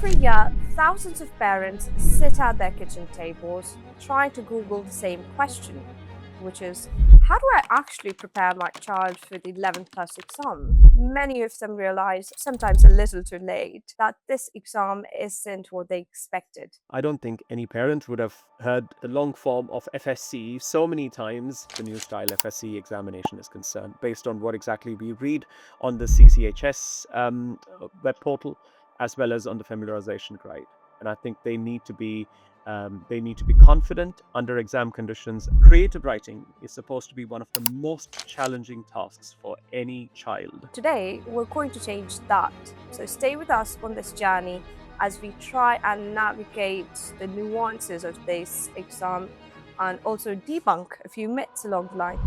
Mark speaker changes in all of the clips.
Speaker 1: Every year, thousands of parents sit at their kitchen tables trying to Google the same question, which is, how do I actually prepare my child for the 11 plus exam? Many of them realize, sometimes a little too late, that this exam isn't what they expected.
Speaker 2: I don't think any parent would have heard the long form of FSCE so many times the new style FSCE examination is concerned, based on what exactly we read on the CCHS web portal, as well as on the familiarization guide. And I think they need to be confident under exam conditions. Creative writing is supposed to be one of the most challenging tasks for any child.
Speaker 1: Today, we're going to change that. So stay with us on this journey as we try and navigate the nuances of this exam and also debunk a few myths along the line.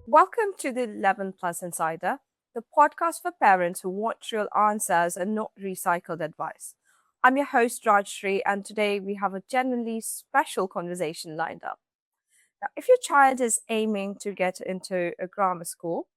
Speaker 1: Welcome to the 11 Plus Insider, the podcast for parents who want real answers and not recycled advice. I'm your host, Rajshree, and today we have a genuinely special conversation lined up. Now, if your child is aiming to get into a grammar school,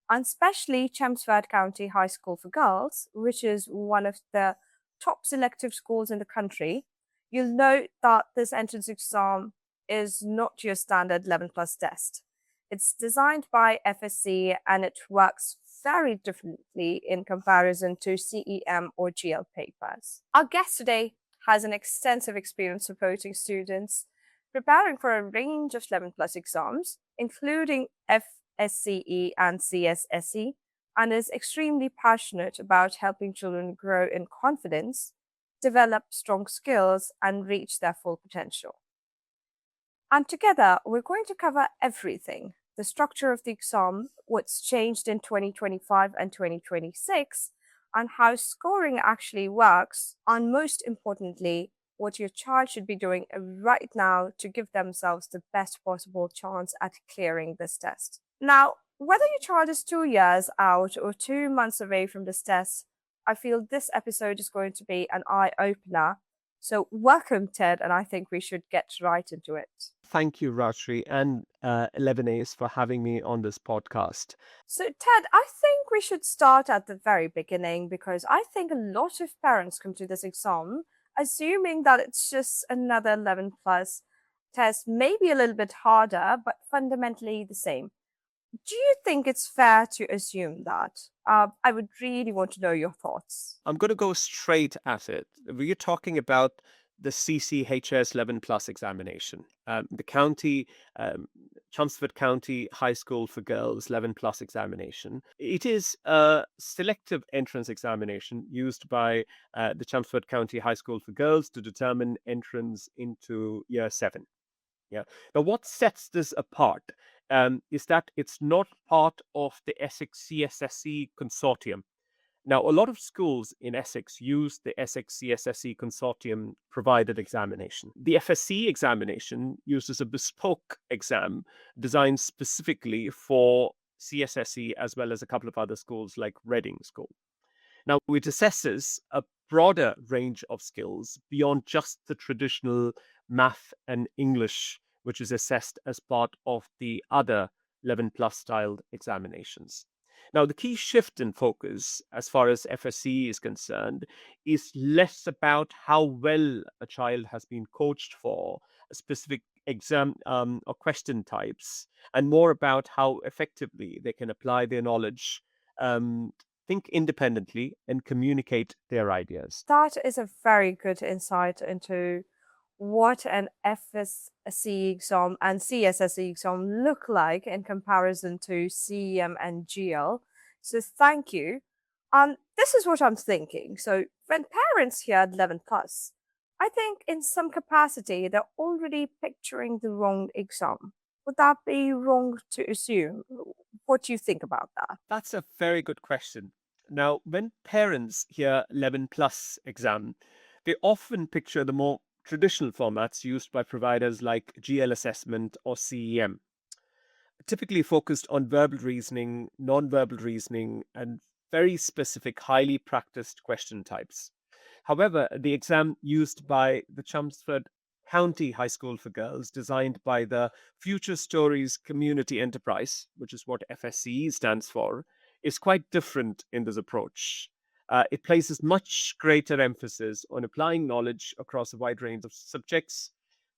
Speaker 1: and especially Chelmsford County High School for Girls, which is one of the top selective schools in the country, you'll note that this entrance exam is not your standard 11 plus test. It's designed by FSCE and it works very differently in comparison to CEM or GL papers. Our guest today has an extensive experience supporting students preparing for a range of 11 plus exams, including FSCE and CSSE, and is extremely passionate about helping children grow in confidence, develop strong skills, and reach their full potential. And together, we're going to cover everything: the structure of the exam, what's changed in 2025 and 2026, and how scoring actually works, and most importantly, what your child should be doing right now to give themselves the best possible chance at clearing this test. Now, whether your child is 2 years out or 2 months away from this test, I feel this episode is going to be an eye-opener. So welcome, Ted, and I think we should get right into it.
Speaker 2: Thank you, Rajshree and Elevenace, for having me on this podcast.
Speaker 1: So, Ted, I think we should start at the very beginning because I think a lot of parents come to this exam assuming that it's just another 11 plus test, maybe a little bit harder, but fundamentally the same. Do you think it's fair to assume that? I would really want to know your thoughts.
Speaker 2: I'm going to go straight at it. We're talking about the CCHS 11 plus examination. The county, Chelmsford County High School for Girls 11 plus examination. It is a selective entrance examination used by the Chelmsford County High School for Girls to determine entrance into year 7. Yeah. Now, what sets this apart is that it's not part of the Essex CSSE consortium. Now, a lot of schools in Essex use the Essex CSSE consortium provided examination. The FSCE examination uses a bespoke exam designed specifically for CSSE as well as a couple of other schools like Reading School. Now, it assesses a broader range of skills beyond just the traditional math and English, which is assessed as part of the other 11 plus styled examinations. Now, the key shift in focus as far as FSCE is concerned is less about how well a child has been coached for a specific exam or question types, and more about how effectively they can apply their knowledge, think independently, and communicate their ideas.
Speaker 1: That is a very good insight into what an FSCE exam and CSSE exam look like in comparison to CEM and GL. So thank you. This is what I'm thinking. So when parents hear 11 plus, I think in some capacity they're already picturing the wrong exam. Would that be wrong to assume? What do you think about that?
Speaker 2: That's a very good question. Now, when parents hear 11 plus exam, they often picture the more traditional formats used by providers like GL assessment or CEM, typically focused on verbal reasoning, non-verbal reasoning, and very specific, highly practiced question types. However, the exam used by the Chelmsford County High School for Girls, designed by the Future Stories Community Enterprise, which is what FSCE stands for, is quite different in this approach. It places much greater emphasis on applying knowledge across a wide range of subjects,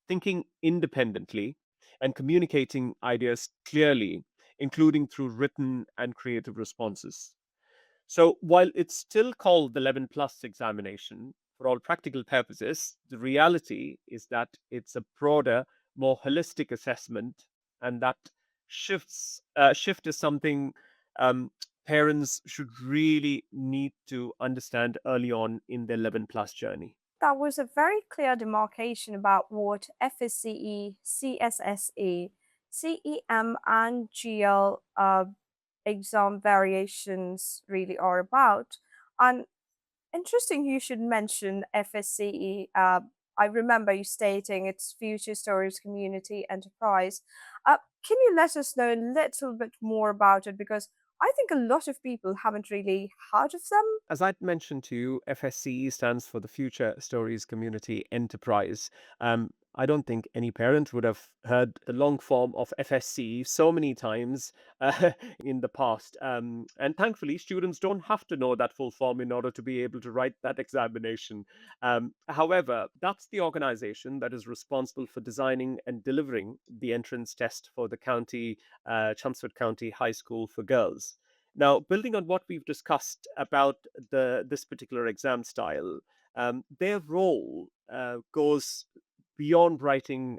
Speaker 2: thinking independently, and communicating ideas clearly, including through written and creative responses. So while it's still called the 11 plus examination, for all practical purposes, the reality is that it's a broader, more holistic assessment, and that shift is something um, parents should really need to understand early on in their 11 plus journey.
Speaker 1: That was a very clear demarcation about what FSCE, CSSE, CEM, and GL exam variations really are about. And interesting you should mention FSCE. I remember you stating it's Future Stories Community Enterprise. Can you let us know a little bit more about it? Because I think a lot of people haven't really heard of them.
Speaker 2: As I mentioned to you, FSCE stands for the Future Stories Community Enterprise. I don't think any parent would have heard the long form of FSCE so many times in the past. And thankfully, students don't have to know that full form in order to be able to write that examination. However, that's the organization that is responsible for designing and delivering the entrance test for the Chelmsford County High School for girls. Now, building on what we've discussed about this particular exam style, their role goes beyond writing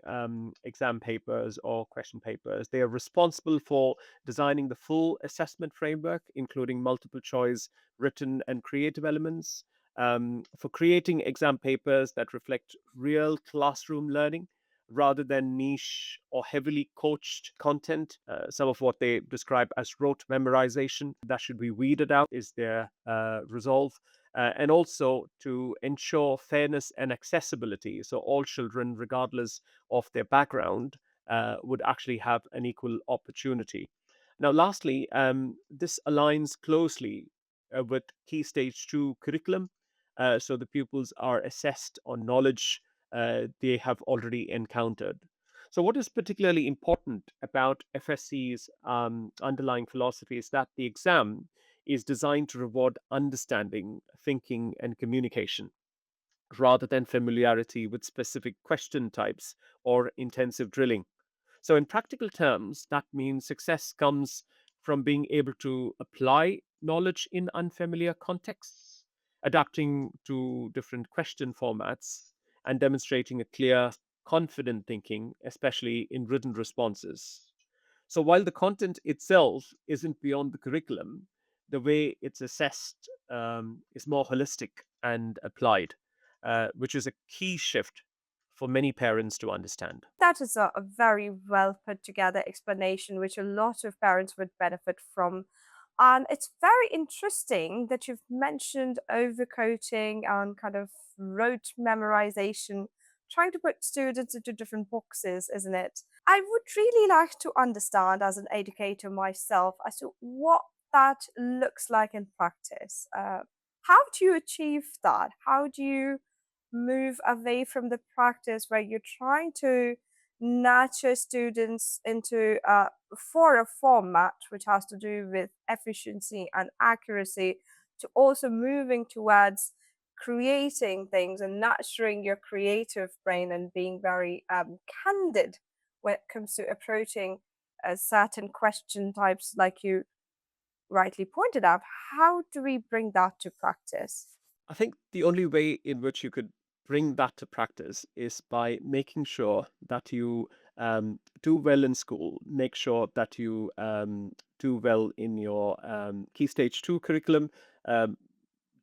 Speaker 2: exam papers or question papers. They are responsible for designing the full assessment framework, including multiple choice, written, and creative elements, for creating exam papers that reflect real classroom learning rather than niche or heavily coached content. Some of what they describe as rote memorization that should be weeded out is their resolve. And also to ensure fairness and accessibility. So all children, regardless of their background, would actually have an equal opportunity. Now, lastly, this aligns closely with Key Stage 2 curriculum. So the pupils are assessed on knowledge they have already encountered. So, what is particularly important about FSC's underlying philosophy is that the exam is designed to reward understanding, thinking, and communication rather than familiarity with specific question types or intensive drilling. So, in practical terms, that means success comes from being able to apply knowledge in unfamiliar contexts, adapting to different question formats, and demonstrating a clear, confident thinking, especially in written responses. So, while the content itself isn't beyond the curriculum, the way it's assessed is more holistic and applied, which is a key shift for many parents to understand.
Speaker 1: That is a very well put together explanation, which a lot of parents would benefit from. And it's very interesting that you've mentioned overcoating and kind of rote memorization, trying to put students into different boxes, isn't it? I would really like to understand, as an educator myself, as to what that looks like in practice. How do you achieve that? How do you move away from the practice where you're trying to nurture students into for a format which has to do with efficiency and accuracy, to also moving towards creating things and nurturing your creative brain and being very candid when it comes to approaching certain question types, like you rightly pointed out. How do we bring that to practice?
Speaker 2: I think the only way in which you could bring that to practice is by making sure that you do well in school, make sure that you do well in your Key Stage 2 curriculum, um,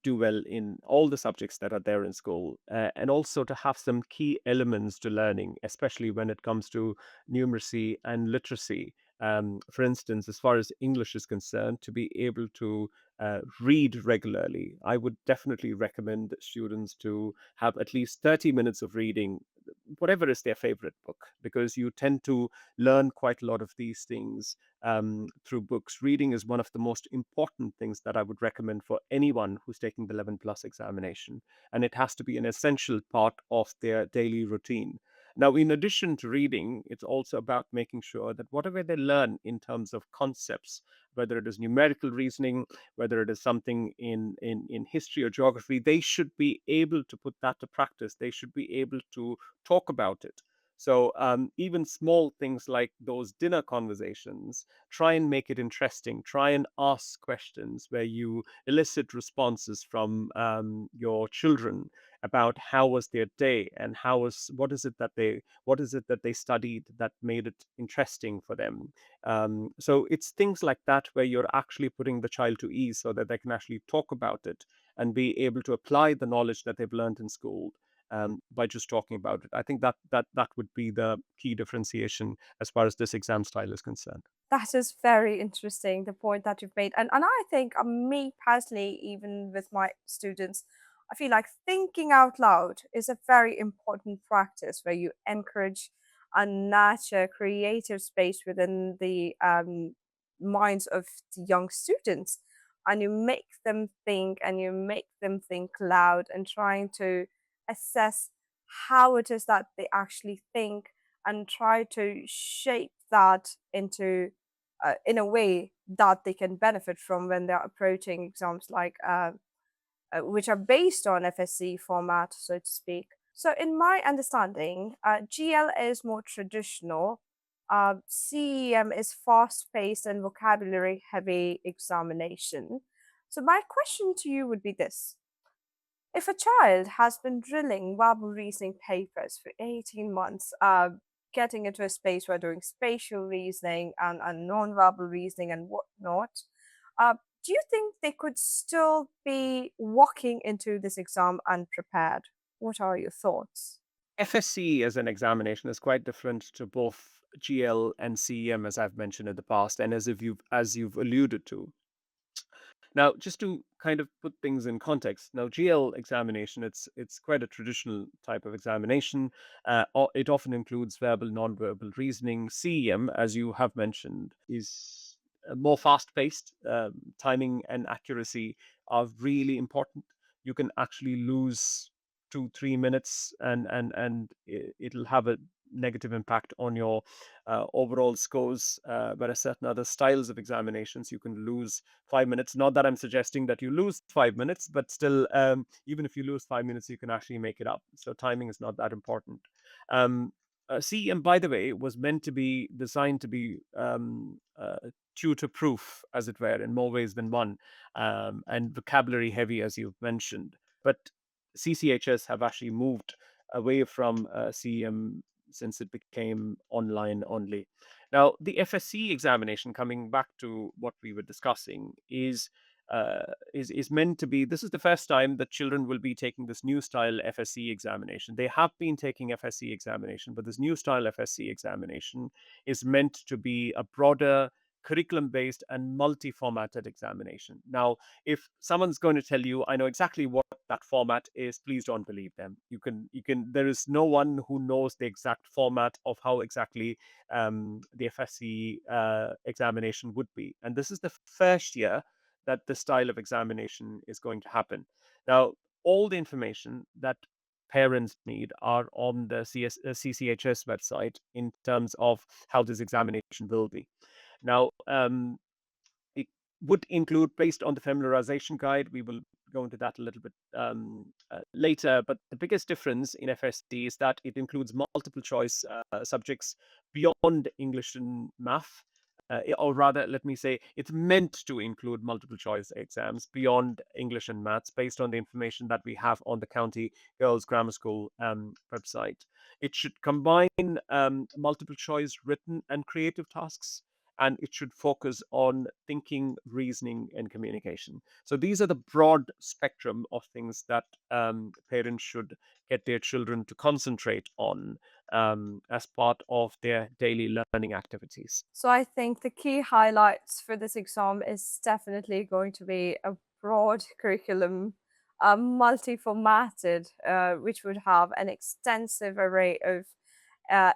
Speaker 2: do well in all the subjects that are there in school, and also to have some key elements to learning, especially when it comes to numeracy and literacy. For instance, as far as English is concerned, to be able to read regularly, I would definitely recommend students to have at least 30 minutes of reading, whatever is their favorite book, because you tend to learn quite a lot of these things through books. Reading is one of the most important things that I would recommend for anyone who's taking the 11 plus examination, and it has to be an essential part of their daily routine. Now, in addition to reading, it's also about making sure that whatever they learn in terms of concepts, whether it is numerical reasoning, whether it is something in history or geography, they should be able to put that to practice. They should be able to talk about it. So even small things like those dinner conversations, try and make it interesting. Try and ask questions where you elicit responses from your children about how was their day and how was what is it that they studied that made it interesting for them. So it's things like that where you're actually putting the child to ease so that they can actually talk about it and be able to apply the knowledge that they've learned in school by just talking about it. I think that would be the key differentiation as far as this exam style is concerned.
Speaker 1: That is very interesting, the point that you've made. And I think, me personally, even with my students, I feel like thinking out loud is a very important practice where you encourage and nurture creative space within the minds of the young students. And you make them think and you make them think loud and trying to assess how it is that they actually think and try to shape that into in a way that they can benefit from when they're approaching exams like which are based on FSC format, so to speak. So, in my understanding, GL is more traditional. CEM is fast-paced and vocabulary-heavy examination. So, my question to you would be this: if a child has been drilling verbal reasoning papers for 18 months, getting into a space where doing spatial reasoning and non-verbal reasoning and whatnot, uh, do you think they could still be walking into this exam unprepared? What are your thoughts?
Speaker 2: FSCE as an examination is quite different to both GL and CEM, as I've mentioned in the past, and as you've alluded to. Now, just to kind of put things in context, now GL examination, it's quite a traditional type of examination. It often includes verbal, non-verbal reasoning. CEM, as you have mentioned, is more fast-paced. Timing and accuracy are really important. You can actually lose 2 3 minutes, and it'll have a negative impact on your overall scores. Whereas certain other styles of examinations, you can lose 5 minutes. Not that I'm suggesting that you lose 5 minutes, but still, even if you lose 5 minutes, you can actually make it up. So timing is not that important. CEM, by the way, was meant to be designed to be tutor proof, as it were, in more ways than one, and vocabulary heavy, as you've mentioned. But CCHS have actually moved away from CEM since it became online only. Now, the FSC examination, coming back to what we were discussing, is meant to be. This is the first time that children will be taking this new style FSC examination. They have been taking FSC examination, but this new style FSC examination is meant to be a broader curriculum based and multi formatted examination. Now, if someone's going to tell you, I know exactly what that format is, please don't believe them. There is no one who knows the exact format of how exactly the FSC examination would be. And this is the first year that this style of examination is going to happen. Now, all the information that parents need are on the CCHS website in terms of how this examination will be. Now, it would include, based on the familiarization guide, we will go into that a little bit later, but the biggest difference in FSD is that it includes multiple choice subjects beyond English and math. Or rather, let me say, it's meant to include multiple choice exams beyond English and maths based on the information that we have on the County Girls Grammar School website. It should combine multiple choice written and creative tasks, and it should focus on thinking, reasoning, and communication. So these are the broad spectrum of things that parents should get their children to concentrate on as part of their daily learning activities.
Speaker 1: So I think the key highlights for this exam is definitely going to be a broad curriculum, multi-formatted, which would have an extensive array of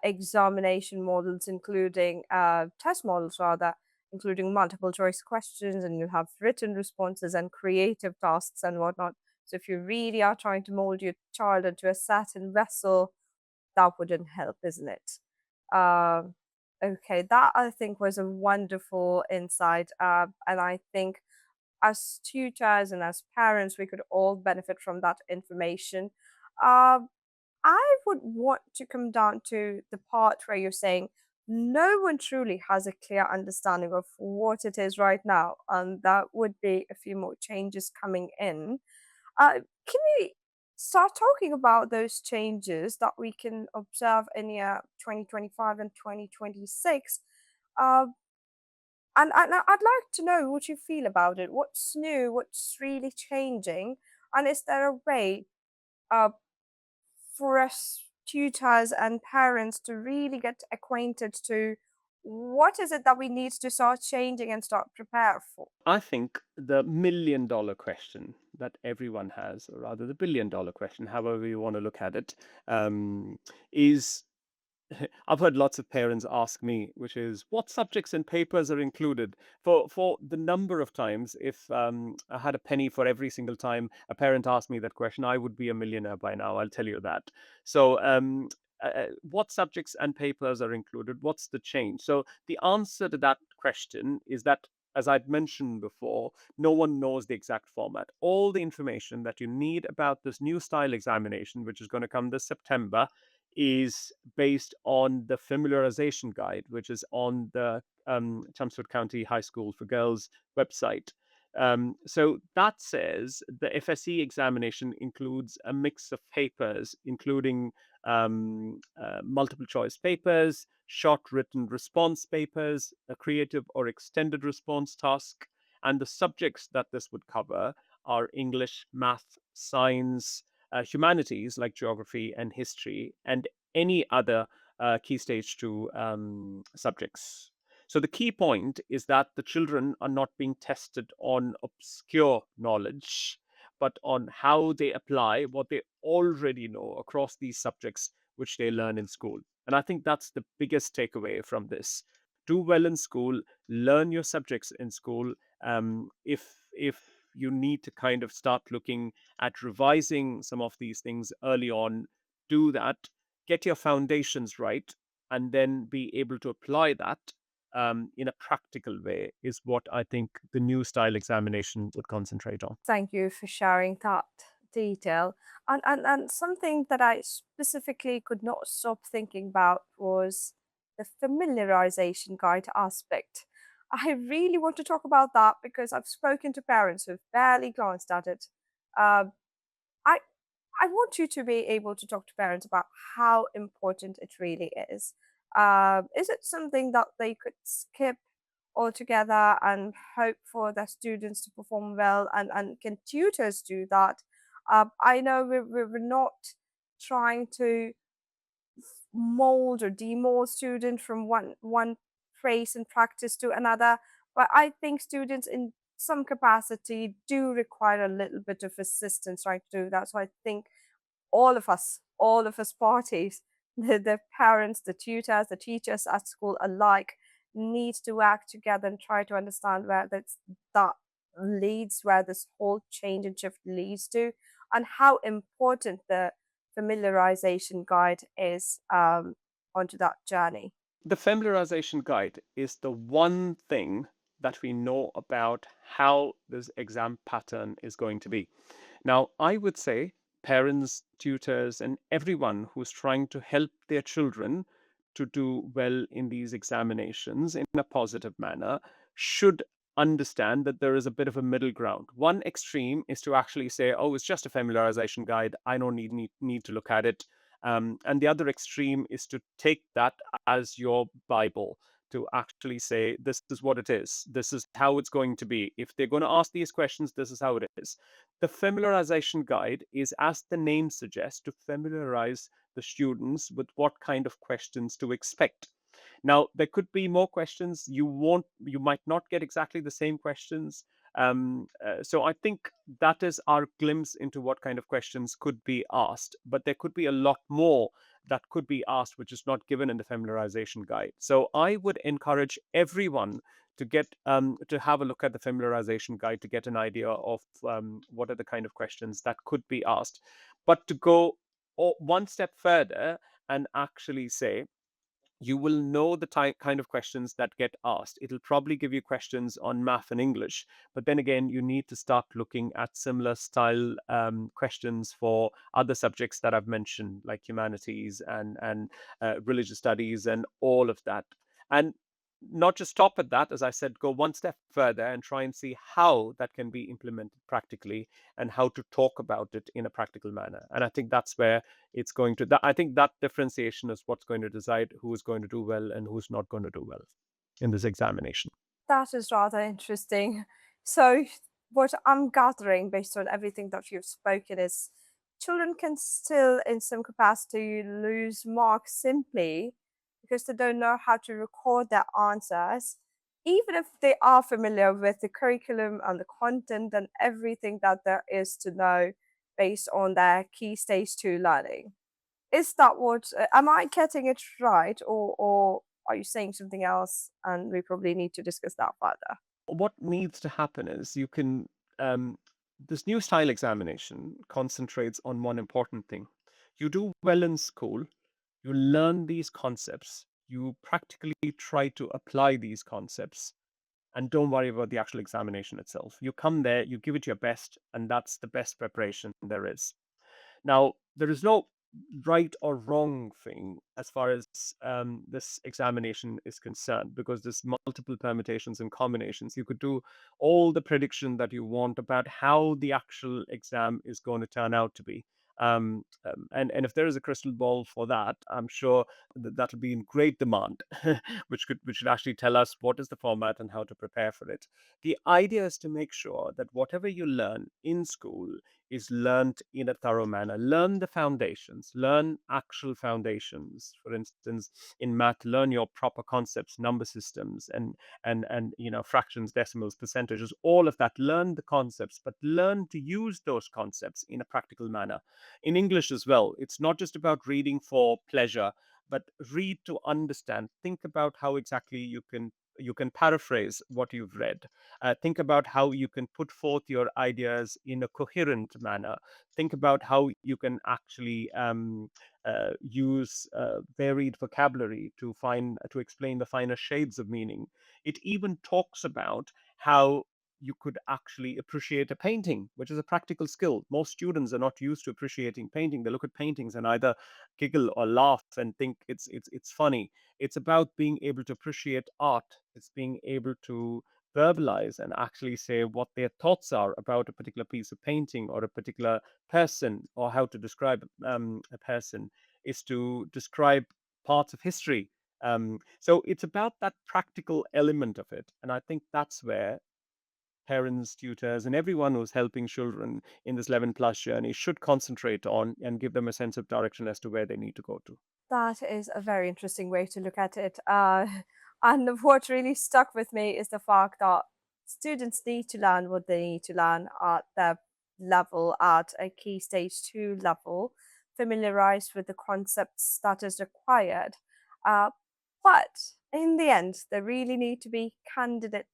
Speaker 1: examination models, including test models rather, including multiple choice questions, and you have written responses and creative tasks and whatnot. So if you really are trying to mold your child into a certain vessel that wouldn't help, isn't it? Um, okay, that I think was a wonderful insight. And I think as tutors and as parents, we could all benefit from that information. Um, I would want to come down to the part where you're saying no one truly has a clear understanding of what it is right now, and that would be a few more changes coming in. Can we start talking about those changes that we can observe in year 2025 and 2026? Uh, and I'd like to know what you feel about it. What's new? What's really changing? And is there a way uh, for us tutors and parents to really get acquainted to what is it that we need to start changing and start prepare for?
Speaker 2: I think the $1 million question that everyone has, or rather the $1 billion question, however you want to look at it, is I've heard lots of parents ask me, which is what subjects and papers are included. For the number of times, if I had a penny for every single time a parent asked me that question, I would be a millionaire by now. I'll tell you that. So, what subjects and papers are included? What's the change? So, the answer to that question is that. As I'd mentioned before, no one knows the exact format. All the information that you need about this new style examination, which is going to come this September, is based on the familiarization guide, which is on the Chelmsford County High School for Girls website. So that says the FSCE examination includes a mix of papers, including multiple choice papers, short written response papers, a creative or extended response task, and the subjects that this would cover are English, math, science, humanities like geography and history, and any other key stage 2 subjects. So the key point is that the children are not being tested on obscure knowledge, but on how they apply what they already know across these subjects which they learn in school. And I think that's the biggest takeaway from this. Do well in school, learn your subjects in school. If you need to kind of start looking at revising some of these things early on, do that, get your foundations right, and then be able to apply that in a practical way is what I think the new style examination would concentrate on.
Speaker 1: Thank you for sharing that detail. And something that I specifically could not stop thinking about was the familiarization guide aspect. I really want to talk about that because I've spoken to parents who've barely glanced at it. Uh, I I want you to be able to talk to parents about how important it really is. Is it something that they could skip altogether and hope for their students to perform well? And can tutors do that? I know we're not trying to mold or demold student from one place and practice to another, but I think students in some capacity do require a little bit of assistance trying to do that. So I think all of us parties, the parents, the tutors, the teachers at school alike, need to work together and try to understand where that leads, where this whole change and shift leads to, and how important the familiarization guide is onto that journey.
Speaker 2: The familiarization guide is the one thing that we know about how this exam pattern is going to be. Now, I would say parents, tutors, and everyone who's trying to help their children to do well in these examinations in a positive manner should understand that there is a bit of a middle ground. One extreme is to actually say, oh, it's just a familiarization guide. I don't need to look at it. And the other extreme is to take that as your Bible, to actually say, this is what it is. This is how it's going to be. If they're going to ask these questions, this is how it is. The familiarization guide is, as the name suggests, to familiarize the students with what kind of questions to expect. Now, there could be more questions. You might not get exactly the same questions. So I think that is our glimpse into what kind of questions could be asked. But there could be a lot more that could be asked, which is not given in the familiarization guide. So I would encourage everyone to get to have a look at the familiarization guide to get an idea of what are the kind of questions that could be asked. But to go one step further and actually say, you will know the kind of questions that get asked. It'll probably give you questions on math and English, but then again, you need to start looking at similar style questions for other subjects that I've mentioned, like humanities and religious studies and all of that. And not just stop at that, as I said, go one step further and try and see how that can be implemented practically and how to talk about it in a practical manner. And I think that's where it's going to, I think that differentiation is what's going to decide who is going to do well and who's not going to do well in this examination.
Speaker 1: That is rather interesting. So, what I'm gathering based on everything that you've spoken is children can still, in some capacity, lose marks simply because they don't know how to record their answers, even if they are familiar with the curriculum and the content and everything that there is to know based on their key stage two learning. Is that what, am I getting it right, or are you saying something else? And we probably need to discuss that further.
Speaker 2: What needs to happen is you can, um, this new style examination concentrates on one important thing. You do well in school, you learn these concepts, you practically try to apply these concepts, and don't worry about the actual examination itself. You come there, you give it your best, and that's the best preparation there is. Now, there is no right or wrong thing as far as this examination is concerned, because there's multiple permutations and combinations. You could do all the prediction that you want about how the actual exam is going to turn out to be. And if there is a crystal ball for that, I'm sure that that'll be in great demand, which should actually tell us what is the format and how to prepare for it. The idea is to make sure that whatever you learn in school is learned in a thorough manner. Learn the foundations, learn actual foundations. For instance, in math, learn your proper concepts, number systems, and fractions, decimals, percentages, all of that. Learn the concepts, but learn to use those concepts in a practical manner. In English as well, it's not just about reading for pleasure, but read to understand. Think about how exactly you can paraphrase what you've read. Think about how you can put forth your ideas in a coherent manner. Think about how you can actually use varied vocabulary to explain the finer shades of meaning. It even talks about how you could actually appreciate a painting, which is a practical skill. Most students are not used to appreciating painting. They look at paintings and either giggle or laugh and think it's funny. It's about being able to appreciate art. It's being able to verbalize and actually say what their thoughts are about a particular piece of painting or a particular person, or how to describe a person is to describe parts of history. So it's about that practical element of it. And I think that's where parents, tutors, and everyone who's helping children in this 11 plus journey should concentrate on and give them a sense of direction as to where they need to go to.
Speaker 1: That is a very interesting way to look at it. And what really stuck with me is the fact that students need to learn what they need to learn at their level, at a key stage two level, familiarized with the concepts that is required. Uh, but in the end, they really need to be candid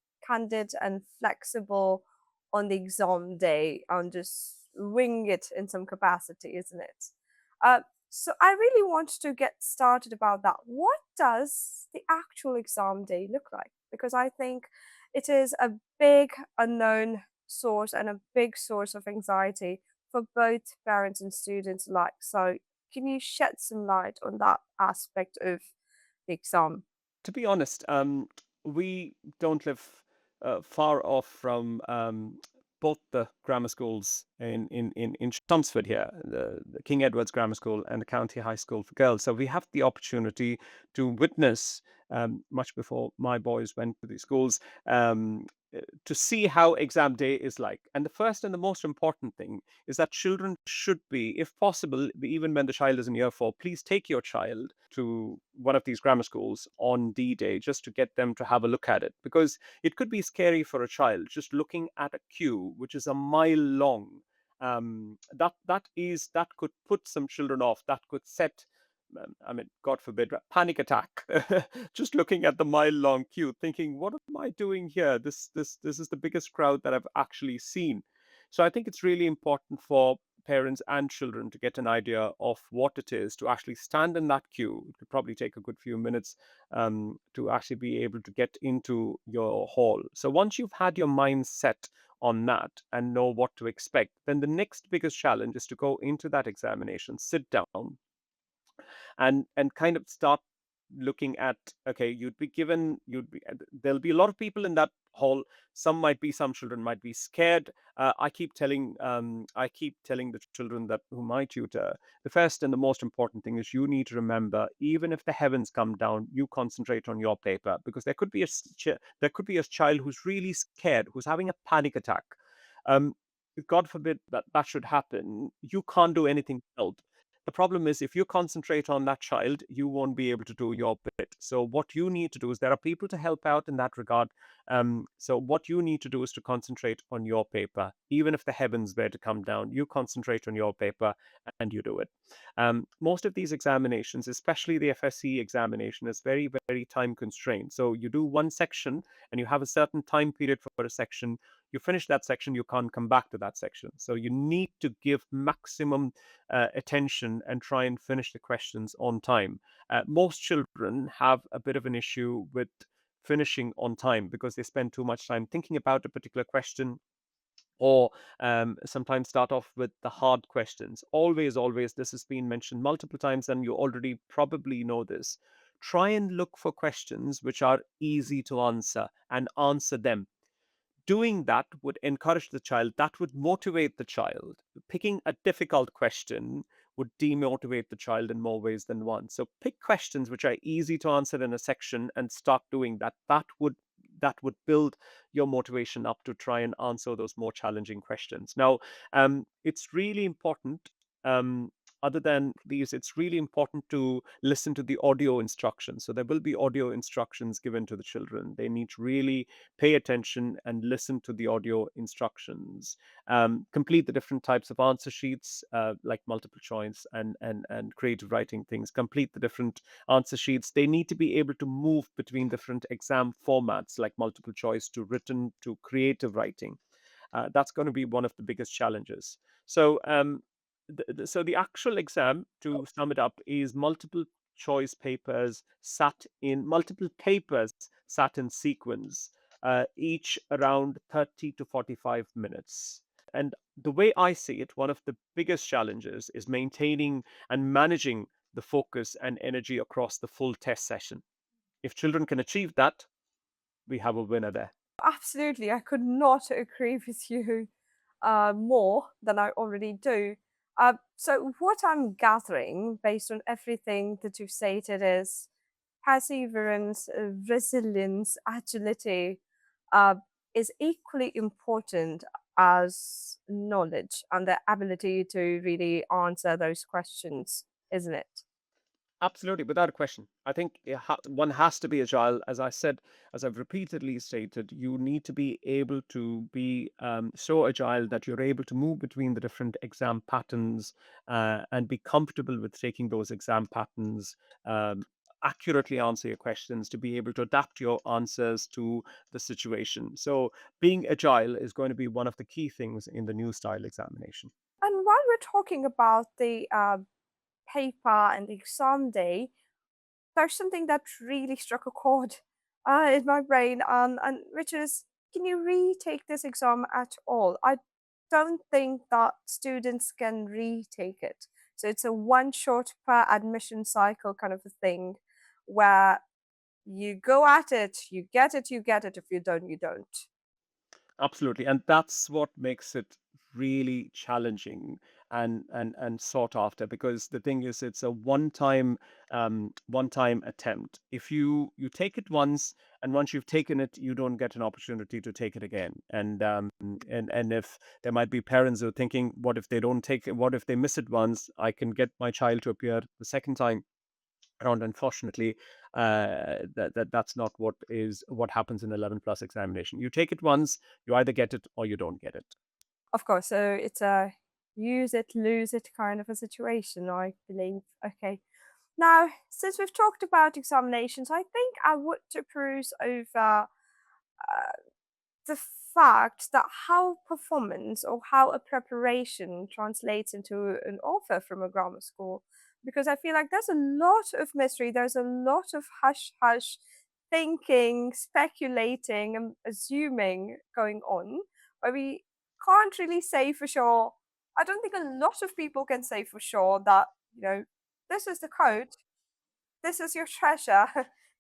Speaker 1: and flexible on the exam day and just wing it in some capacity, isn't it? Uh, so I really want to get started about that. What does the actual exam day look like? Because I think it is a big unknown source and a big source of anxiety for both parents and students alike. So can you shed some light on that aspect of the exam?
Speaker 2: To be honest, we don't live far off from both the grammar schools in Chelmsford here, the King Edward's Grammar School and the County High School for Girls. So we have the opportunity to witness, much before my boys went to these schools, to see how exam day is like. And the first and the most important thing is that children should be, if possible, even when the child is in year four, please take your child to one of these grammar schools on D Day just to get them to have a look at it. Because it could be scary for a child just looking at a queue, which is a mile long. That could put some children off. That could set, I mean, God forbid, a panic attack. Just looking at the mile-long queue, thinking, "What am I doing here? This is the biggest crowd that I've actually seen." So I think it's really important for parents and children to get an idea of what it is to actually stand in that queue. It could probably take a good few minutes to actually be able to get into your hall. So once you've had your mind set on that and know what to expect, then the next biggest challenge is to go into that examination, sit down, and kind of start looking at, okay, you'd be there'll be a lot of people in that hall. Some children might be scared. I keep telling the children that who my tutor, the first and the most important thing is you need to remember, even if the heavens come down, you concentrate on your paper, because there could be a child who's really scared, who's having a panic attack. um God forbid that that should happen. You can't do anything to help. The problem is, if you concentrate on that child, you won't be able to do your bit. So, what you need to do is, there are people to help out in that regard. So, what you need to do is to concentrate on your paper. Even if the heavens were to come down, you concentrate on your paper and you do it. Most of these examinations, especially the FSCE examination, is very, very time constrained. So, you do one section and you have a certain time period for a section. You finish that section, you can't come back to that section. So, you need to give maximum attention and try and finish the questions on time. Most children have a bit of an issue with finishing on time because they spend too much time thinking about a particular question, or sometimes start off with the hard questions. Always, this has been mentioned multiple times, and you already probably know this. Try and look for questions which are easy to answer and answer them. Doing that would encourage the child, that would motivate the child. Picking a difficult question would demotivate the child in more ways than one. So pick questions which are easy to answer in a section and start doing that. That would build your motivation up to try and answer those more challenging questions. Now, it's really important. Um, Other than these, it's really important to listen to the audio instructions. So there will be audio instructions given to the children. They need to really pay attention and listen to the audio instructions. Complete the different types of answer sheets, like multiple choice and creative writing things. Complete the different answer sheets. They need to be able to move between different exam formats, like multiple choice to written to creative writing. That's going to be one of the biggest challenges. So, so the actual exam, to sum it up, is multiple papers sat in sequence, each around 30 to 45 minutes. And the way I see it, one of the biggest challenges is maintaining and managing the focus and energy across the full test session. If children can achieve that, we have a winner there.
Speaker 1: Absolutely, I could not agree with you more than I already do. So, what I'm gathering based on everything that you've stated is perseverance, resilience, agility uh, is equally important as knowledge and the ability to really answer those questions, isn't it?
Speaker 2: Absolutely, without a question. I think one has to be agile. As I said, as I've repeatedly stated, you need to be able to be so agile that you're able to move between the different exam patterns, and be comfortable with taking those exam patterns, accurately answer your questions, to be able to adapt your answers to the situation. So, being agile is going to be one of the key things in the new style examination.
Speaker 1: And while we're talking about the paper and the exam day, there's something that really struck a chord in my brain, and which is, can you retake this exam at all? I don't think that students can retake it. So it's a one shot per admission cycle kind of a thing where you go at it, you get it, you get it. If you don't, you don't.
Speaker 2: Absolutely, and that's what makes it really challenging and sought after, because the thing is, it's a one time attempt. If you take it once, and once you've taken it, you don't get an opportunity to take it again. And if there might be parents who are thinking, what if they don't take it, what if they miss it once, I can get my child to appear the second time around. Unfortunately, that's not what happens in 11 plus examination. You take it once, you either get it or you don't get it.
Speaker 1: Of course, so it's a use it, lose it kind of a situation, I believe. Okay. Now, since we've talked about examinations, I think I want to peruse over the fact that how performance or how a preparation translates into an offer from a grammar school. Because I feel like there's a lot of mystery, there's a lot of hush hush thinking, speculating, and assuming going on, where we can't really say for sure. I don't think a lot of people can say for sure that, this is the code, this is your treasure,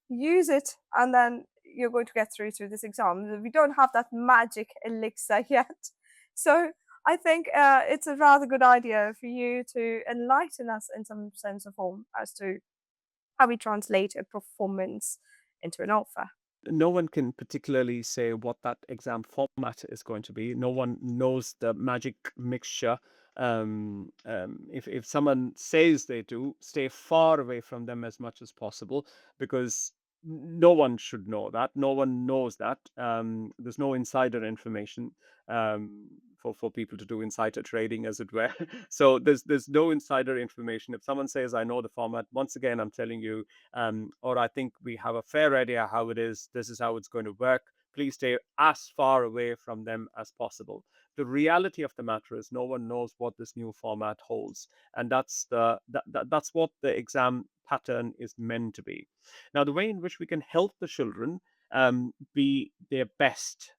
Speaker 1: use it, and then you're going to get through this exam. We don't have that magic elixir yet. So I think it's a rather good idea for you to enlighten us in some sense of form as to how we translate a performance into an offer.
Speaker 2: No one can particularly say what that exam format is going to be. No one knows the magic mixture. If someone says they do, stay far away from them as much as possible, because no one should know that. No one knows that. There's no insider information for people to do insider trading, as it were. So there's no insider information. If someone says, "I know the format," once again, I'm telling you, or "I think we have a fair idea how it is, this is how it's going to work," please stay as far away from them as possible. The reality of the matter is no one knows what this new format holds, and that's what the exam pattern is meant to be. Now, the way in which we can help the children be their best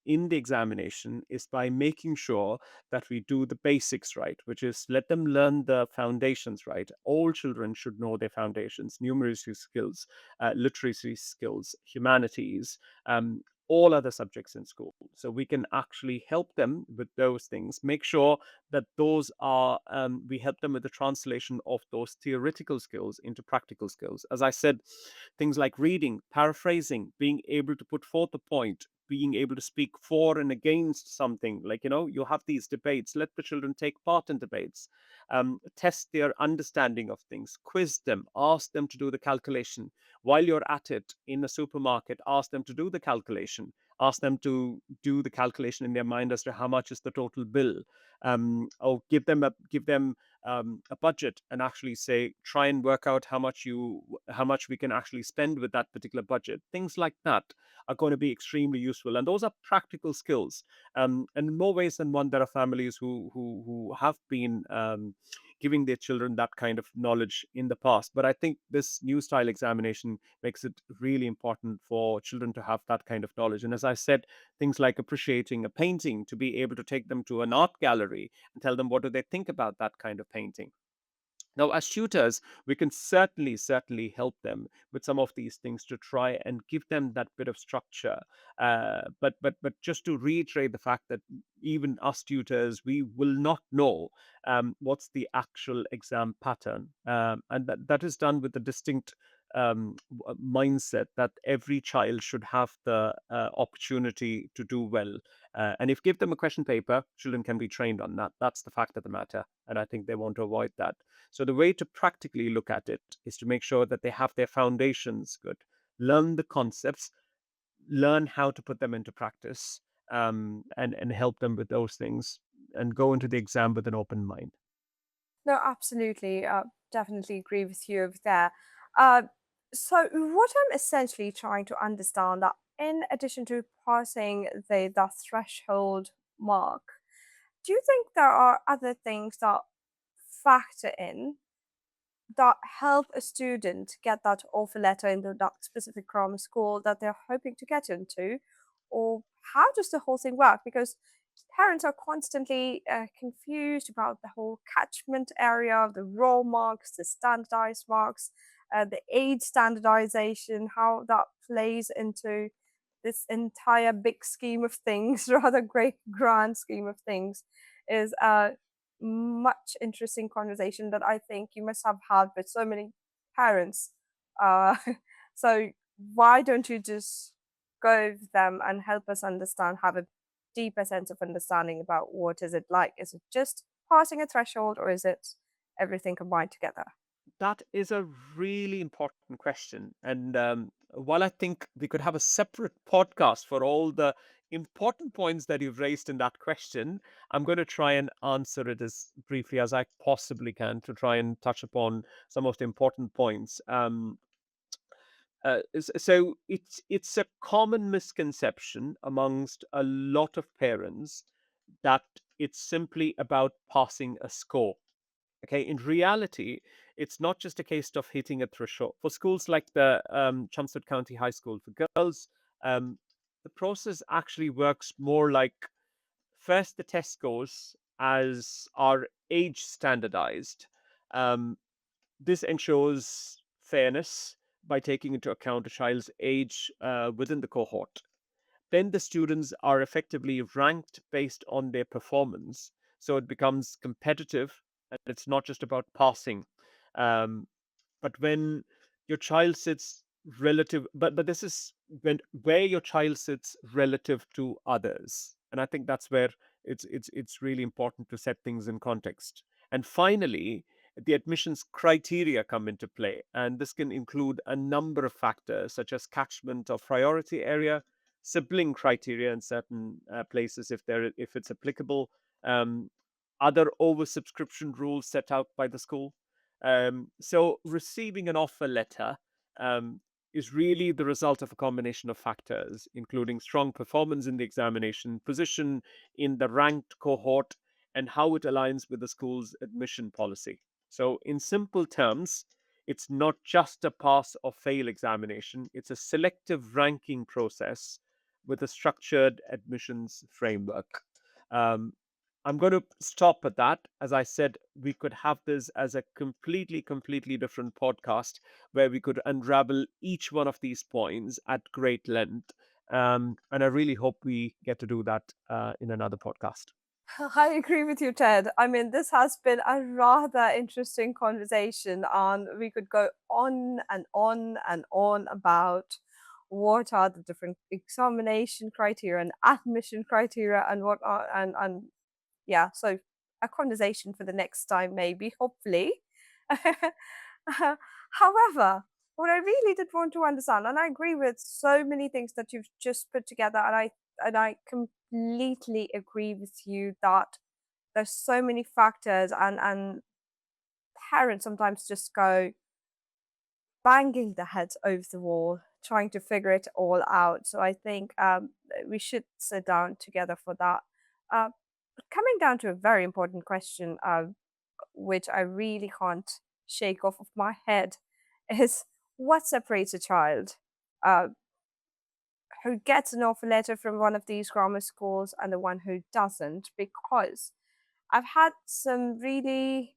Speaker 2: in the examination is by making sure that we do the basics right, which is let them learn the foundations right. All children should know their foundations: numeracy skills, literacy skills, humanities, all other subjects in school. So we can actually help them with those things, make sure that those are, we help them with the translation of those theoretical skills into practical skills. As I said, things like reading, paraphrasing, being able to put forth a point, being able to speak for and against something. Like, you have these debates. Let the children take part in debates. Test their understanding of things, quiz them, ask them to do the calculation. While you're at it in a supermarket, ask them to do the calculation. Ask them to do the calculation in their mind as to how much is the total bill. Or give them a budget and actually say, try and work out how much we can actually spend with that particular budget. Things like that are going to be extremely useful, and those are practical skills. And in more ways than one, there are families who have been giving their children that kind of knowledge in the past. But I think this new style examination makes it really important for children to have that kind of knowledge. And as I said, things like appreciating a painting, to be able to take them to an art gallery and tell them what do they think about that kind of painting. Now, as tutors, we can certainly help them with some of these things to try and give them that bit of structure. But just to reiterate the fact that even us tutors, we will not know what's the actual exam pattern, and that is done with a distinct mindset that every child should have the opportunity to do well. And if give them a question paper, children can be trained on that. That's the fact of the matter, and I think they want to avoid that. So the way to practically look at it is to make sure that they have their foundations good, learn the concepts, learn how to put them into practice, and help them with those things, and go into the exam with an open mind.
Speaker 1: No, absolutely. Definitely agree with you over there. Uh, so, what I'm essentially trying to understand that in addition to passing the threshold mark, do you think there are other things that factor in that help a student get that offer letter into that specific grammar school that they're hoping to get into? Or how does the whole thing work? Because parents are constantly confused about the whole catchment area, the raw marks, the standardized marks, the age standardization, how that plays into this entire big scheme of things, rather great grand scheme of things, is much interesting conversation that I think you must have had with so many parents. Uh, so why don't you just go with them and help us understand, have a deeper sense of understanding about what is it like? Is it just passing a threshold, or is it everything combined together?
Speaker 2: That is a really important question. And while I think we could have a separate podcast for all the important points that you've raised in that question, I'm going to try and answer it as briefly as I possibly can to try and touch upon some of the important points. So it's a common misconception amongst a lot of parents that it's simply about passing a score. Okay, in reality, it's not just a case of hitting a threshold. For schools like the Chelmsford County High School for girls, um, the process actually works more like first the test scores as are age standardized. Um, this ensures fairness by taking into account a child's age within the cohort. Then the students are effectively ranked based on their performance. So it becomes competitive and it's not just about passing. Um, but when your child sits relative, but this is when where your child sits relative to others. And I think that's where it's really important to set things in context. And finally, the admissions criteria come into play, and this can include a number of factors such as catchment or priority area, sibling criteria in certain places if it's applicable, um, other oversubscription rules set out by the school. So receiving an offer letter um, is really the result of a combination of factors, including strong performance in the examination, position in the ranked cohort, and how it aligns with the school's admission policy. So, in simple terms, it's not just a pass or fail examination, it's a selective ranking process with a structured admissions framework. Um, I'm going to stop at that. As I said, we could have this as a completely different podcast where we could unravel each one of these points at great length. And I really hope we get to do that in another podcast.
Speaker 1: I agree with you, Ted. I mean, this has been a rather interesting conversation, and we could go on and on and on about what are the different examination criteria and admission criteria and what are and yeah, so a conversation for the next time, maybe, hopefully. However, what I really did want to understand, and I agree with so many things that you've just put together, and I completely agree with you that there's so many factors, and parents sometimes just go banging their heads over the wall trying to figure it all out. So I think we should sit down together for that. Uh, Coming down to a very important question, which I really can't shake off of my head, is what separates a child uh, who gets an offer letter from one of these grammar schools and the one who doesn't? Because I've had some really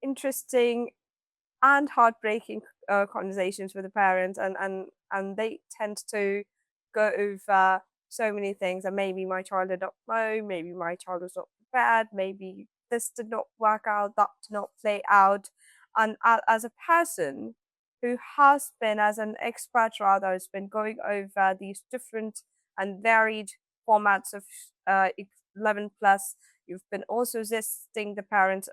Speaker 1: interesting and heartbreaking conversations with the parents, and they tend to go over so many things. And maybe my child did not know, maybe my child was not prepared, maybe this did not work out, that did not play out. And as a person who has been, as an expert rather, has been going over these different and varied formats of 11 plus, you've been also assisting the parents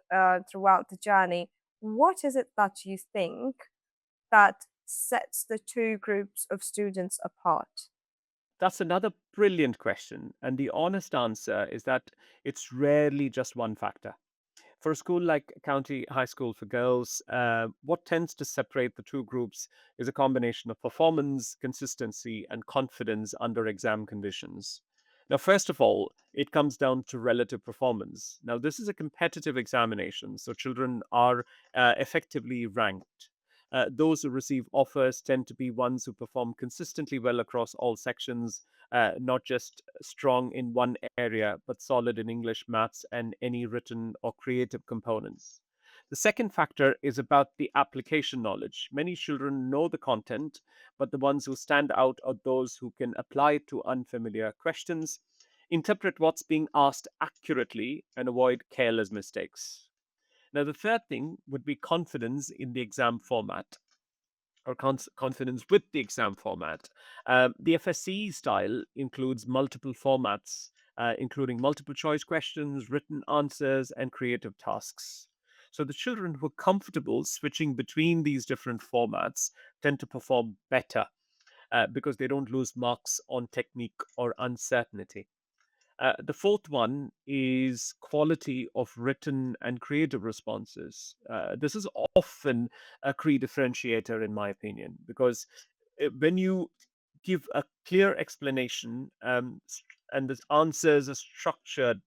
Speaker 1: throughout the journey. What is it that you think that sets the two groups of students apart?
Speaker 2: That's another brilliant question. And the honest answer is that it's rarely just one factor. For a school like County High School for Girls, what tends to separate the two groups is a combination of performance, consistency, and confidence under exam conditions. Now, first of all, it comes down to relative performance. Now, this is a competitive examination, so children are effectively ranked. Those who receive offers tend to be ones who perform consistently well across all sections, not just strong in one area, but solid in English, maths, and any written or creative components. The second factor is about the application knowledge. Many children know the content, but the ones who stand out are those who can apply it to unfamiliar questions, interpret what's being asked accurately, and avoid careless mistakes. Now, the third thing would be confidence in the exam format or confidence with the exam format. The FSCE style includes multiple formats, including multiple choice questions, written answers, and creative tasks. So the children who are comfortable switching between these different formats tend to perform better because they don't lose marks on technique or uncertainty. The fourth one is quality of written and creative responses. This is often a key differentiator, in my opinion, because when you give a clear explanation, and the answers are structured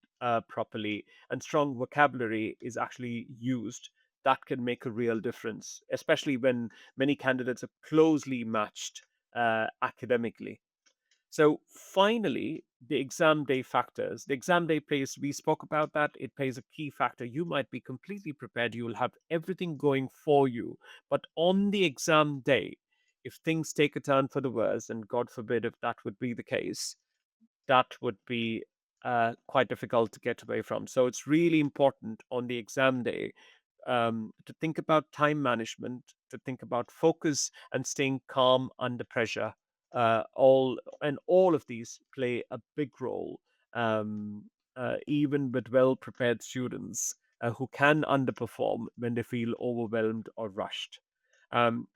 Speaker 2: properly, and strong vocabulary is actually used, that can make a real difference, especially when many candidates are closely matched academically. So finally, the exam day factors. The exam day plays, we spoke about that, it plays a key factor. You might be completely prepared, you will have everything going for you. But on the exam day, if things take a turn for the worse, and God forbid if that would be the case, that would be quite difficult to get away from. So it's really important on the exam day to think about time management, to think about focus and staying calm under pressure. All of these play a big role, um, even with well prepared students who can underperform when they feel overwhelmed or rushed.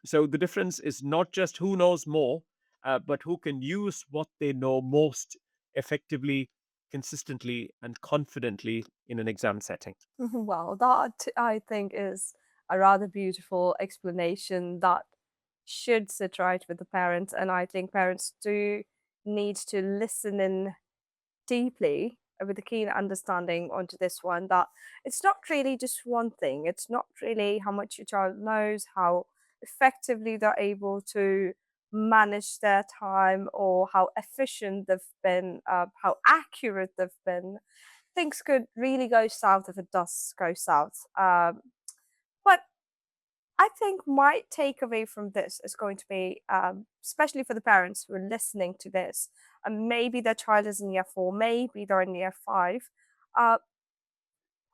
Speaker 2: So the difference is not just who knows more, but who can use what they know most effectively, consistently, and confidently in an exam setting.
Speaker 1: Well, that I think is a rather beautiful explanation that should sit right with the parents. And I think parents do need to listen in deeply with a keen understanding onto this one, that it's not really just one thing. It's not really how much your child knows, how effectively they're able to manage their time, or how efficient they've been, how accurate they've been. Things could really go south if it does go south. But I think my takeaway from this is going to be, especially for the parents who are listening to this, and maybe their child is in year four, maybe they're in year five. Uh,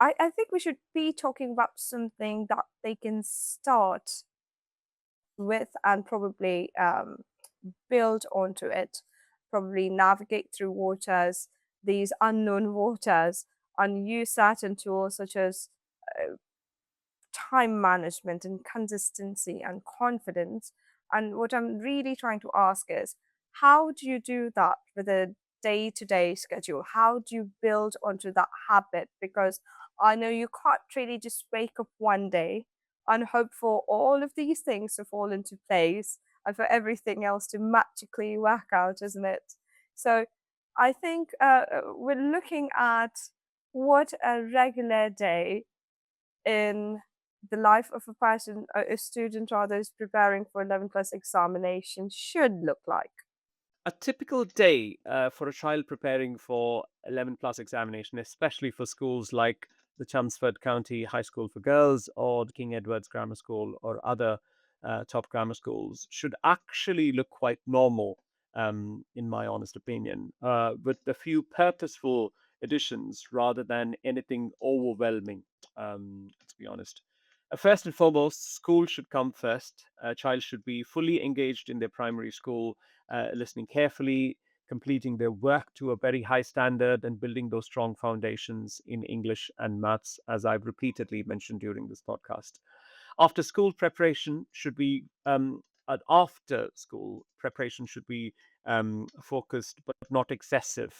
Speaker 1: I think we should be talking about something that they can start with and probably build onto it, probably navigate through waters, these unknown waters, and use certain tools such as time management and consistency and confidence. And what I'm really trying to ask is, how do you do that with a day to day schedule? How do you build onto that habit? Because I know you can't really just wake up one day and hope for all of these things to fall into place and for everything else to magically work out, isn't it? So I think we're looking at what a regular day in the life of a person, a student rather, is preparing for 11 plus examination should look like.
Speaker 2: A typical day for a child preparing for 11 plus examination, especially for schools like the Chelmsford County High School for Girls or the King Edward's Grammar School or other top grammar schools, should actually look quite normal, in my honest opinion, with a few purposeful additions rather than anything overwhelming, to be honest. First and foremost, school should come first. A child should be fully engaged in their primary school, listening carefully, completing their work to a very high standard, and building those strong foundations in English and maths, as I've repeatedly mentioned during this podcast. After school preparation should be after school preparation should be focused but not excessive.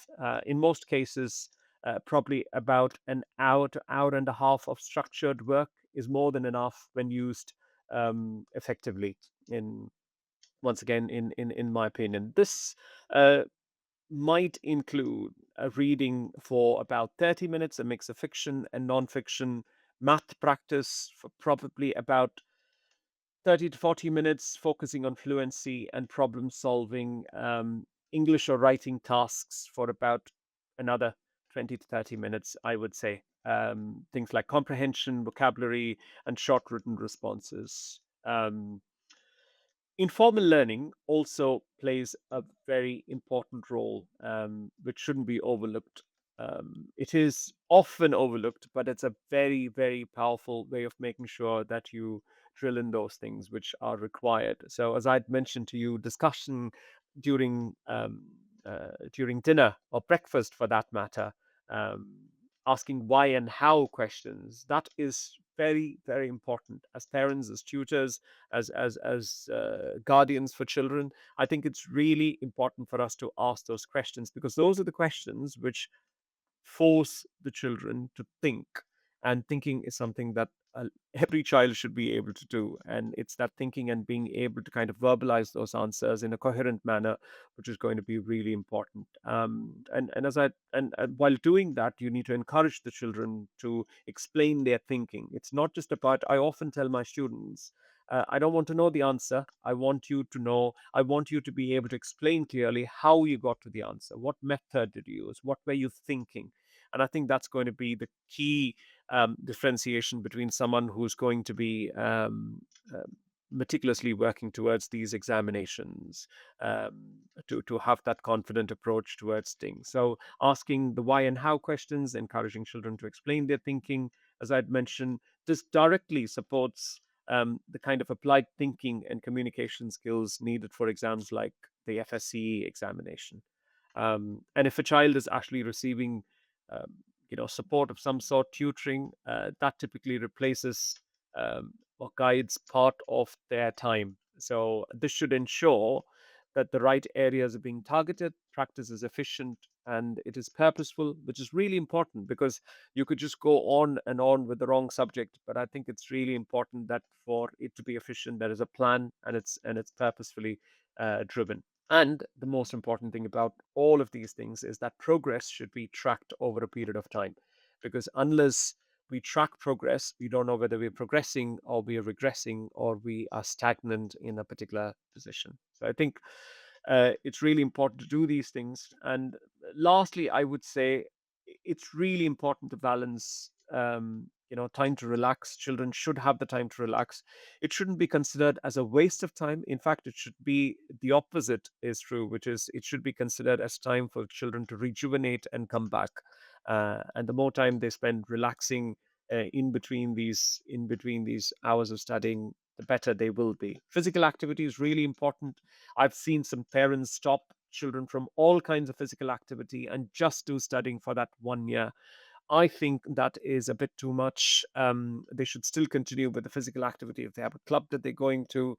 Speaker 2: In most cases, probably about an hour to hour and a half of structured work is more than enough when used effectively. In Once again, in my opinion, this uh, might include a reading for about 30 minutes, a mix of fiction and non-fiction, math practice for probably about 30 to 40 minutes, focusing on fluency and problem solving, English or writing tasks for about another 20 to 30 minutes, I would say. Things like comprehension, vocabulary, and short written responses. Informal learning also plays a very important role, which shouldn't be overlooked. It is often overlooked, but it's a very, very powerful way of making sure that you drill in those things which are required. So, as I'd mentioned to you, discussion during during dinner or breakfast, for that matter, um, asking why and how questions, that is very, very important. As parents, as tutors, as guardians for children, I think it's really important for us to ask those questions, because those are the questions which force the children to think, And thinking is something that every child should be able to do. And it's that thinking and being able to kind of verbalize those answers in a coherent manner, which is going to be really important. And as I and while doing that, you need to encourage the children to explain their thinking. It's not just about. I often tell my students, I don't want to know the answer. I want you to know. I want you to be able to explain clearly how you got to the answer. What method did you use? What were you thinking? And I think that's going to be the key differentiation between someone who's going to be uh, meticulously working towards these examinations, to have that confident approach towards things. So asking the why and how questions, encouraging children to explain their thinking, as I'd mentioned, this directly supports the kind of applied thinking and communication skills needed for exams like the FSCE examination. And if a child is actually receiving um, support of some sort, tutoring, that typically replaces or guides part of their time. So this should ensure that the right areas are being targeted, practice is efficient, and it is purposeful, which is really important because you could just go on and on with the wrong subject. But I think it's really important that for it to be efficient, there is a plan and it's purposefully driven. And the most important thing about all of these things is that progress should be tracked over a period of time. Because unless we track progress, we don't know whether we're progressing or we are regressing or we are stagnant in a particular position. So I think it's really important to do these things. And lastly, I would say it's really important to balance. Time to relax. Children should have the time to relax. It shouldn't be considered as a waste of time. In fact, it should be the opposite is true, which is it should be considered as time for children to rejuvenate and come back. And the more time they spend relaxing in between these hours of studying, the better they will be. Physical activity is really important. I've seen some parents stop children from all kinds of physical activity and just do studying for that 1 year. I think that is a bit too much. They should still continue with the physical activity. If they have a club that they're going to,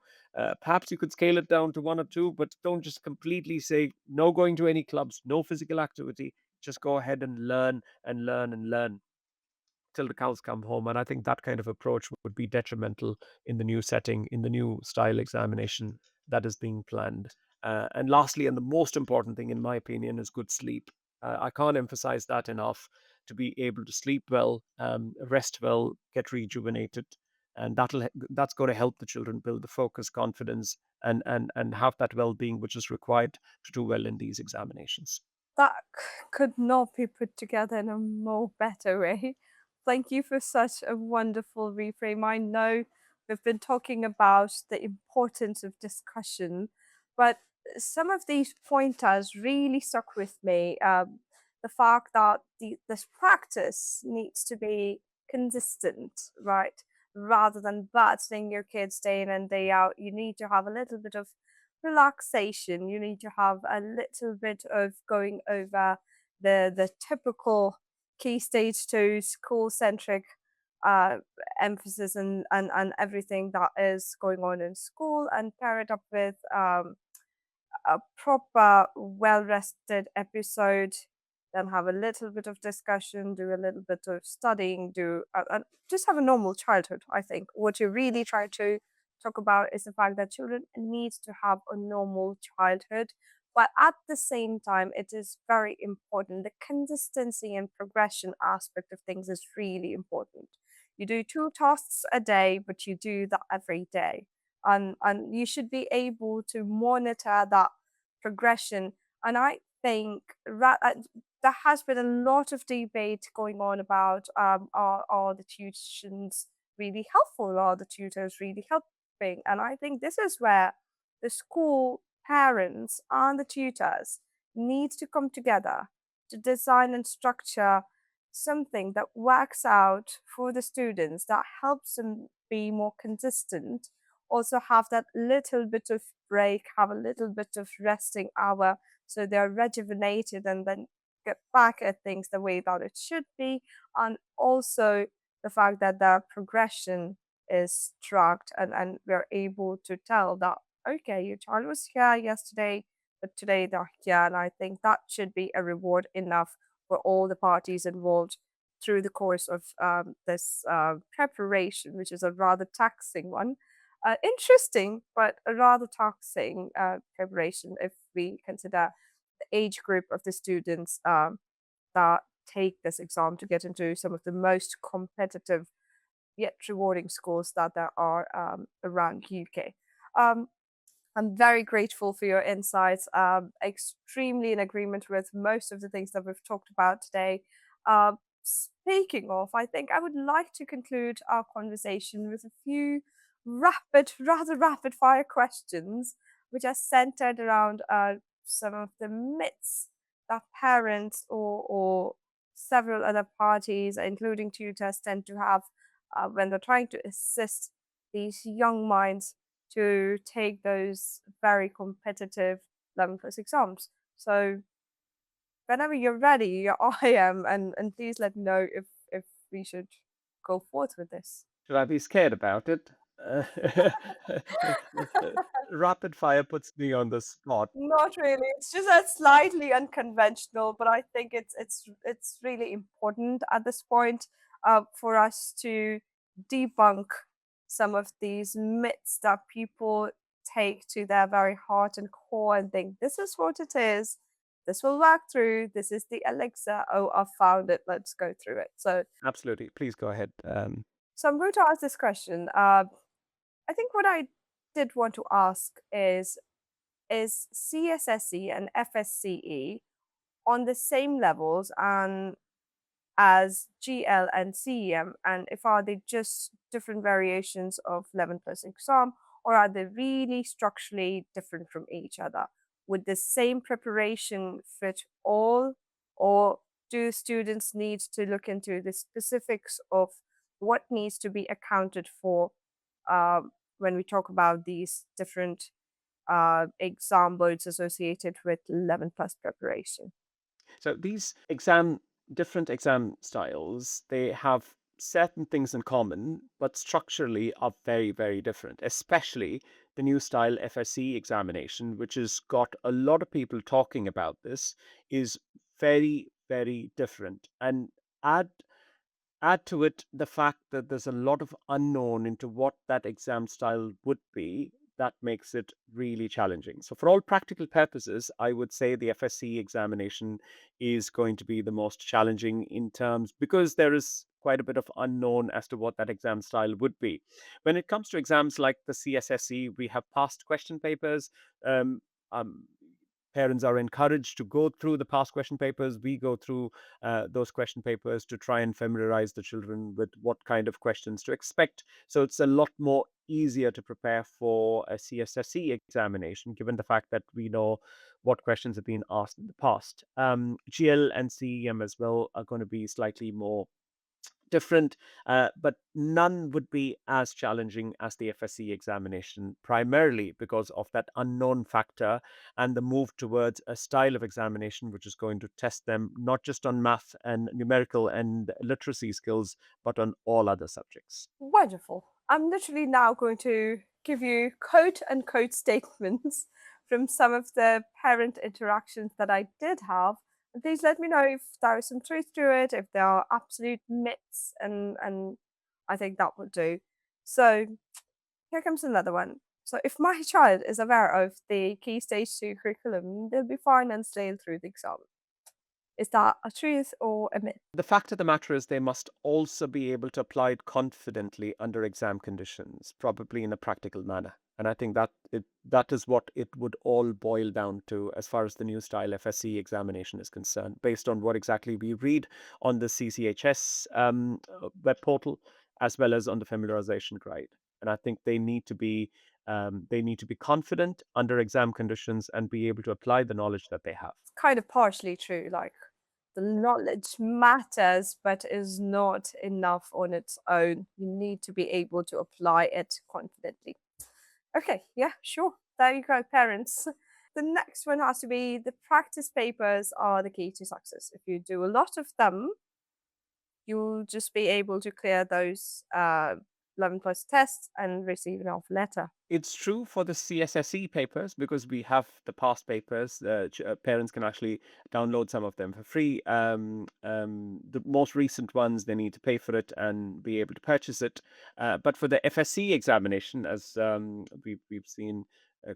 Speaker 2: perhaps you could scale it down to one or two, but don't just completely say no going to any clubs, no physical activity. Just go ahead and learn and learn and learn till the cows come home. And I think that kind of approach would be detrimental in the new setting, in the new style examination that is being planned. And lastly, and the most important thing, in my opinion, is good sleep. I can't emphasize that enough. To be able to sleep well, rest well, get rejuvenated, and that's going to help the children build the focus, confidence, and have that well-being which is required to do well in these examinations.
Speaker 1: That could not be put together in a more better way. Thank you for such a wonderful reframe. I know we've been talking about the importance of discussion, but some of these pointers really stuck with me. The fact that this practice needs to be consistent, right? Rather than battering your kids day in and day out, you need to have a little bit of relaxation. You need to have a little bit of going over the typical key stage two school centric uh, emphasis and everything that is going on in school, and pair it up with a proper, well rested episode, then have a little bit of discussion, do a little bit of studying, just have a normal childhood. I think what you really try to talk about is the fact that children need to have a normal childhood. But at the same time, it is very important. The consistency and progression aspect of things is really important. You do two tasks a day, but you do that every day. And you should be able to monitor that progression. And I think there has been a lot of debate going on about are the tuitions really helpful? Are the tutors really helping? And I think this is where the school parents and the tutors need to come together to design and structure something that works out for the students, that helps them be more consistent, also have that little bit of break, have a little bit of resting hour so they're rejuvenated and then get back at things the way that it should be. And also the fact that the progression is tracked, and we're able to tell that, okay, your child was here yesterday, but today they're here. And I think that should be a reward enough for all the parties involved through the course of this preparation, which is a rather taxing one. Interesting, but a rather taxing preparation if we consider the age group of the students that take this exam to get into some of the most competitive yet rewarding schools that there are around UK. Um, I'm very grateful for your insights. Extremely in agreement with most of the things that we've talked about today. Speaking of, I think I would like to conclude our conversation with a few rather rapid fire questions, which are centered around some of the myths that parents or several other parties, including tutors, tend to have when they're trying to assist these young minds to take those very competitive 11 plus exams. So whenever you're ready, I am, and please let me know if we should go forth with this.
Speaker 2: Should I be scared about it? Uh, Rapid fire puts me on the spot.
Speaker 1: Not really. It's just that slightly unconventional, but I think it's really important at this point for us to debunk some of these myths that people take to their very heart and core and think this is what it is. This will work through. This is the elixir. Oh, I found it. Let's go through it.
Speaker 2: Absolutely. Please go ahead.
Speaker 1: So I'm going to ask this question. I think what I did want to ask is CSSE and FSCE on the same levels and as GL and CEM, and if are they just different variations of 11 plus exam, or are they really structurally different from each other? Would the same preparation fit all, or do students need to look into the specifics of what needs to be accounted for when we talk about these different exam boards associated with 11 plus preparation?
Speaker 2: So these different exam styles, they have certain things in common, but structurally are very, very different, especially the new style FSC examination, which has got a lot of people talking about this, is very, very different. And add add to it the fact that there's a lot of unknown into what that exam style would be. That makes it really challenging. So, for all practical purposes, I would say the FSC examination is going to be the most challenging in terms because there is quite a bit of unknown as to what that exam style would be. When it comes to exams like the CSSE, we have past question papers. Um, um, Parents are encouraged to go through the past question papers. We go through those question papers to try and familiarize the children with what kind of questions to expect. So it's a lot more easier to prepare for a CSSE examination, given the fact that we know what questions have been asked in the past. GL and CEM as well are going to be slightly more different, but none would be as challenging as the FSC examination, primarily because of that unknown factor and the move towards a style of examination which is going to test them not just on math and numerical and literacy skills, but on all other subjects.
Speaker 1: Wonderful. I'm literally now going to give you quote unquote statements from some of the parent interactions that I did have. And please let me know if there is some truth to it, if there are absolute myths, and I think that would do. So here comes another one. So if my child is aware of the Key Stage 2 curriculum, they'll be fine and sail through the exam. Is that a truth or a myth?
Speaker 2: The fact of the matter is, they must also be able to apply it confidently under exam conditions, probably in a practical manner. And I think that is what it would all boil down to as far as the new style FSC examination is concerned, based on what exactly we read on the CCHS web portal, as well as on the familiarization guide. And I think they need to be confident under exam conditions and be able to apply the knowledge that they have.
Speaker 1: It's kind of partially true. Like the knowledge matters, but is not enough on its own. You need to be able to apply it confidently. Okay, yeah, sure. There you go, parents. The next one has to be the practice papers are the key to success. If you do a lot of them, you'll just be able to clear those 11 plus tests and receive an offer letter.
Speaker 2: It's true for the CSSE papers because we have the past papers. Parents can actually download some of them for free. The most recent ones, they need to pay for it and be able to purchase it. But for the FSC examination, as we've seen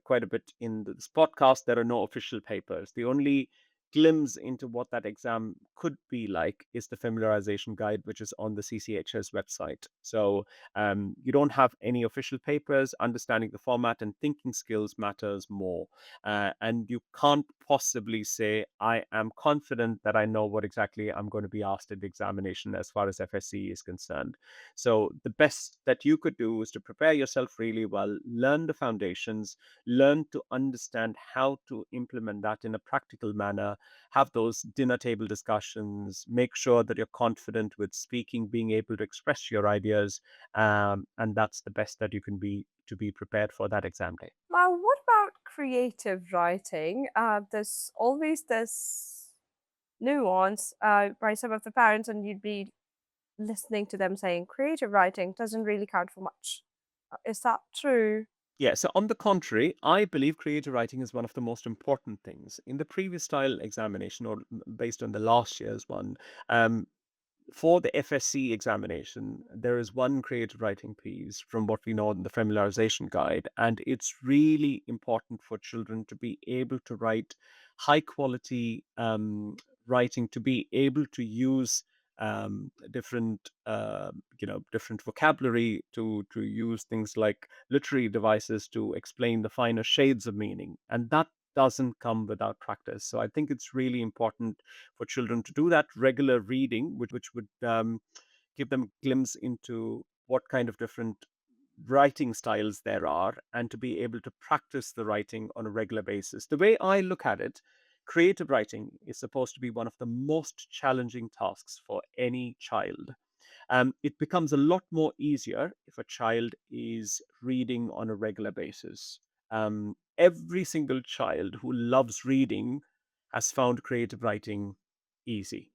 Speaker 2: quite a bit in this podcast, there are no official papers. The only glimpse into what that exam could be like is the familiarization guide, which is on the CCHS website. So you don't have any official papers. Understanding the format and thinking skills matters more. And you can't possibly say, I am confident that I know what exactly I'm going to be asked at the examination as far as FSC is concerned. So the best that you could do is to prepare yourself really well, learn the foundations, learn to understand how to implement that in a practical manner, have those dinner table discussions, make sure that you're confident with speaking, being able to express your ideas, and that's the best that you can be to be prepared for that exam day.
Speaker 1: Now, what about creative writing? There's always this nuance by some of the parents, and you'd be listening to them saying creative writing doesn't really count for much. Is that true?
Speaker 2: Yeah, so on the contrary, I believe creative writing is one of the most important things. In the previous style examination, or based on the last year's one, um, for the FSC examination, there is one creative writing piece from what we know in the familiarization guide, and it's really important for children to be able to write high quality writing, to be able to use different different vocabulary, to use things like literary devices to explain the finer shades of meaning, and that doesn't come without practice. So I think it's really important for children to do that regular reading, which would give them a glimpse into what kind of different writing styles there are, and to be able to practice the writing on a regular basis. The way I look at it, creative writing is supposed to be one of the most challenging tasks for any child. It becomes a lot more easier if a child is reading on a regular basis. Every single child who loves reading has found creative writing easy.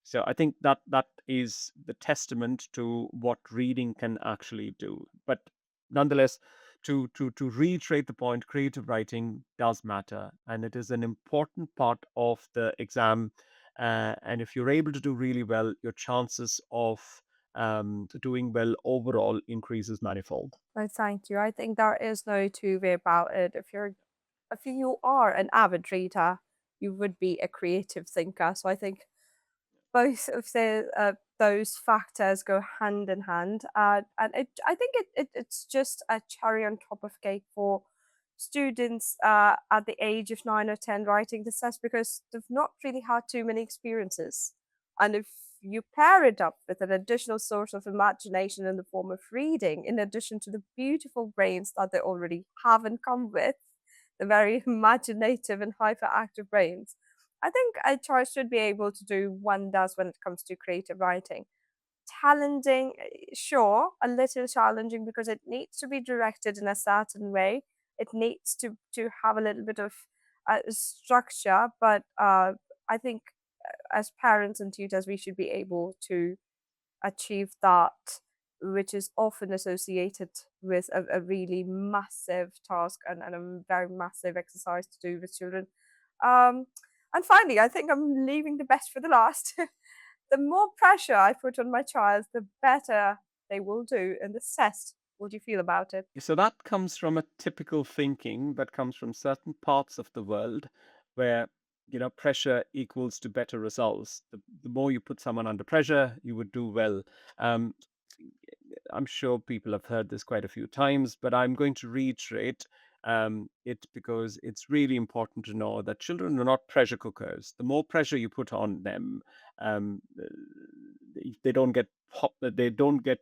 Speaker 2: So I think that that is the testament to what reading can actually do. But nonetheless, to reiterate the point, creative writing does matter, and it is an important part of the exam. And if you're able to do really well, your chances of doing well overall increases manifold.
Speaker 1: No, thank you. I think there is no two way about it. If you are an avid reader, you would be a creative thinker. So I think both of those factors go hand in hand, and I think it's just a cherry on top of cake for students at the age of 9 or 10 writing this test because they've not really had too many experiences, and if you pair it up with an additional source of imagination in the form of reading, in addition to the beautiful brains that they already have and come with, the very imaginative and hyperactive brains. I think a child should be able to do wonders when it comes to creative writing. Challenging, sure, a little challenging because it needs to be directed in a certain way. It needs to have a little bit of structure, but I think as parents and tutors, we should be able to achieve that, which is often associated with a really massive task and a very massive exercise to do with children. Um, and finally, I think I'm leaving the best for the last. The more pressure I put on my child, the better they will do in this test. What do you feel about it?
Speaker 2: So that comes from a typical thinking that comes from certain parts of the world where pressure equals to better results. The more you put someone under pressure, you would do well. Um, I'm sure people have heard this quite a few times, but I'm going to reiterate it because it's really important to know that children are not pressure cookers. The more pressure you put on them, they don't get they don't get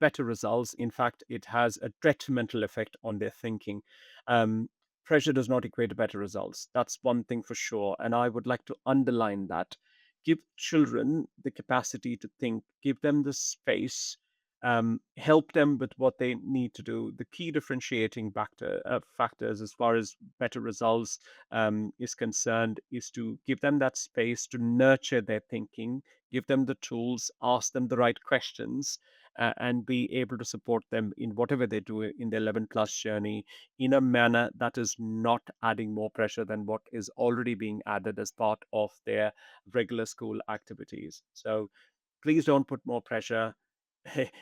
Speaker 2: better results. In fact, it has a detrimental effect on their thinking. Um, Pressure does not equate to better results. That's one thing for sure, and I would like to underline that. Give children the capacity to think, give them the space help them with what they need to do. The key differentiating factors as far as better results is concerned is to give them that space to nurture their thinking, give them the tools, ask them the right questions, and be able to support them in whatever they do in their 11 plus journey in a manner that is not adding more pressure than what is already being added as part of their regular school activities. So please don't put more pressure.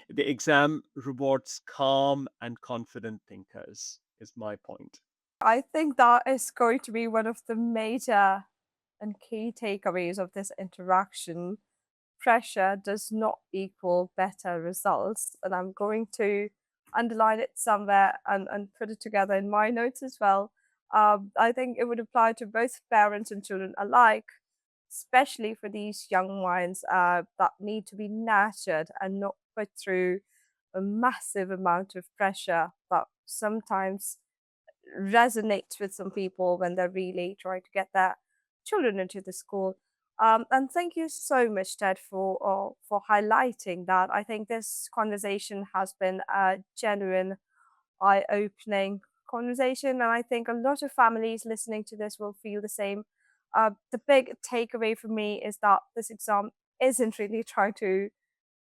Speaker 2: The exam rewards calm and confident thinkers, is my point.
Speaker 1: I think that is going to be one of the major and key takeaways of this interaction. Pressure does not equal better results. And I'm going to underline it somewhere and put it together in my notes as well. I think it would apply to both parents and children alike, especially for these young minds that need to be nurtured and not put through a massive amount of pressure that sometimes resonates with some people when they're really trying to get their children into the school. And thank you so much, Ted, for highlighting that. I think this conversation has been a genuine, eye-opening conversation, and I think a lot of families listening to this will feel the same. The big takeaway for me is that this exam isn't really trying to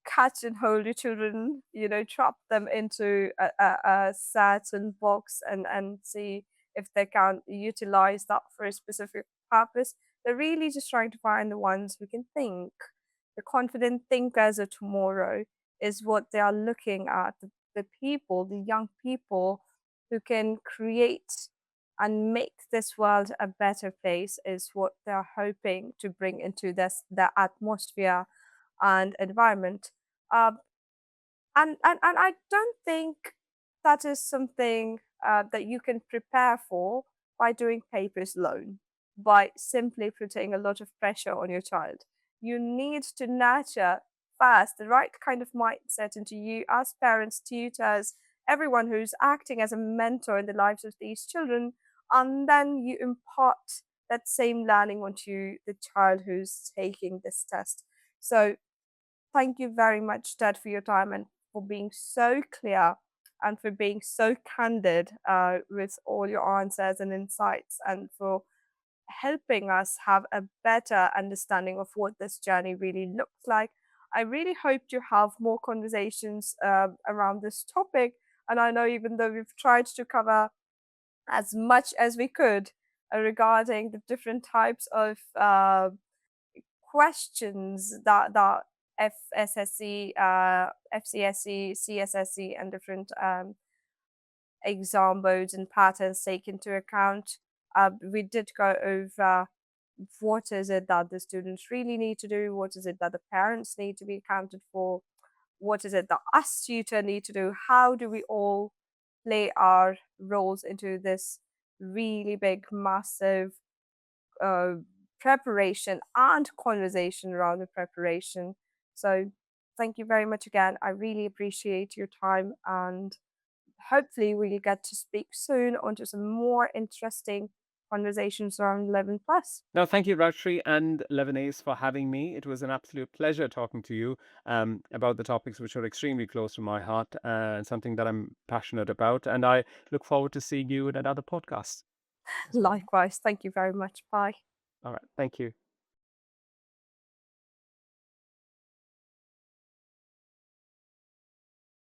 Speaker 1: catch and hold your children, trap them into a certain box and see if they can utilize that for a specific purpose. They're really just trying to find the ones who can think. The confident thinkers of tomorrow is what they are looking at. The people, the young people who can create and make this world a better place is what they're hoping to bring into this the atmosphere and environment. Um, and I don't think that is something that you can prepare for by doing papers alone, by simply putting a lot of pressure on your child. You need to nurture first the right kind of mindset into you as parents, tutors, everyone who's acting as a mentor in the lives of these children, and then you impart that same learning onto the child who's taking this test. So thank you very much, Ted, for your time and for being so clear and for being so candid with all your answers and insights and for helping us have a better understanding of what this journey really looks like. I really hope to have more conversations around this topic. And I know even though we've tried to cover as much as we could regarding the different types of questions that FSSE, FCSE, CSSE, and different exam modes and patterns take into account. We did go over what is it that the students really need to do, what is it that the parents need to be accounted for, what is it that us tutor need to do, how do we all play our roles into this really big, massive uh, preparation and conversation around the preparation. So, thank you very much again. I really appreciate your time, and hopefully, we'll get to speak soon onto some more interesting conversations around 11 plus.
Speaker 2: Now, thank you, Rajshree and Elevenace, for having me. It was an absolute pleasure talking to you about the topics which are extremely close to my heart and something that I'm passionate about. And I look forward to seeing you in another podcast as well.
Speaker 1: Likewise, thank you very much. Bye.
Speaker 2: All right. Thank you.